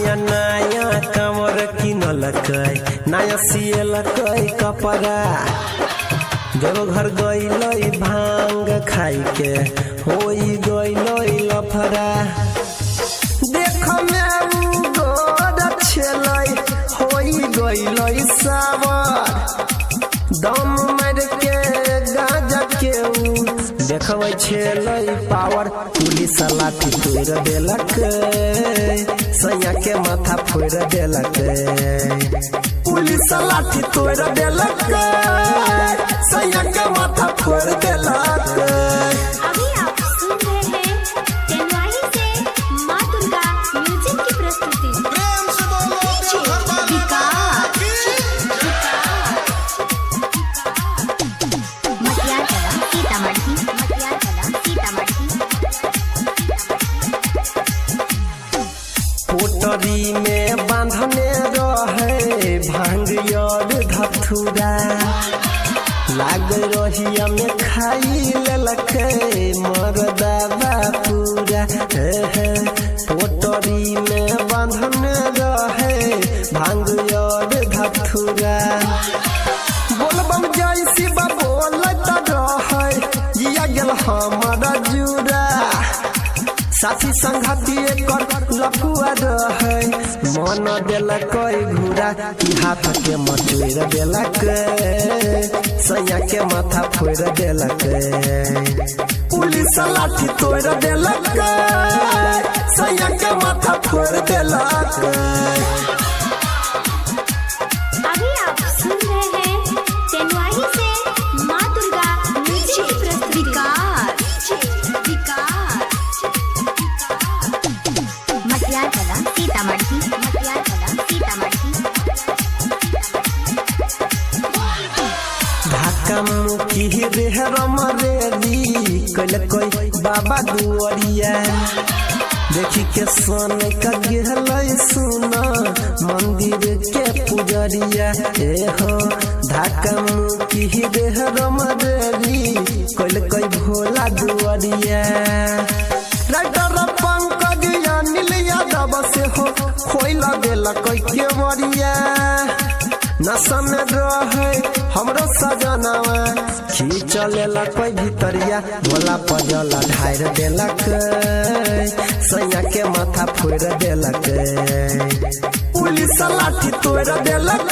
नया नया कमर किनल नया सियल कपड़ा जब घर गई भांग खाई के होई गई लफड़ा देख में गोद छेलै होई गई सावर दम मार के गाजा के देखबै छेलै पावर पुलिस लाठी तोड़ देलक सैया के माथा फोड़ देलक पुलिस लाठी तोड़ देलक सैया के माथा फोड़ देलक। अभी आप सुन रहे हैं टेनवाही से माँ दुर्गा म्यूजिक की प्रस्तुति। पोटरी में बांधने रहे भांग और धथुरा लाग रहिया में खाई लेलक मरदा पूरा पोटरी में बांधने रहे भांग और धथुरा बोलबम जैसी बोलत रहे जिया गेल हमारा जुड़ा साथी संगति कर लफुआ रहे मन देलक घूरा की हाथ के मटोर देलक सैया के माथा फोड़ देलक पुलिस लाठी तोड़ देलक सैया के माथा फोड़ देलक। अभी आप सुन रहे हैं टेनवाही से माँ दुर्गा म्यूजिक की प्रस्तुति। ढाका मुखी रेहरम रेली कल कोई बाबा दुआरिया देखी के सोन का गिरल सुना मंदिर के पुजरिया हो ढाका मुखी रेहरम रेली कल कोई भोला दुआरिया राइटर पंकज अनिल यादव से हो खोई लगेला कोई के मरिया नशा में रहे हमरो सजनावा खींचलेला कोई भीतरिया भोला पजला ढार देलक सैया के माथा फोड़ देलक पुलिस लाठी तोड़ देलक।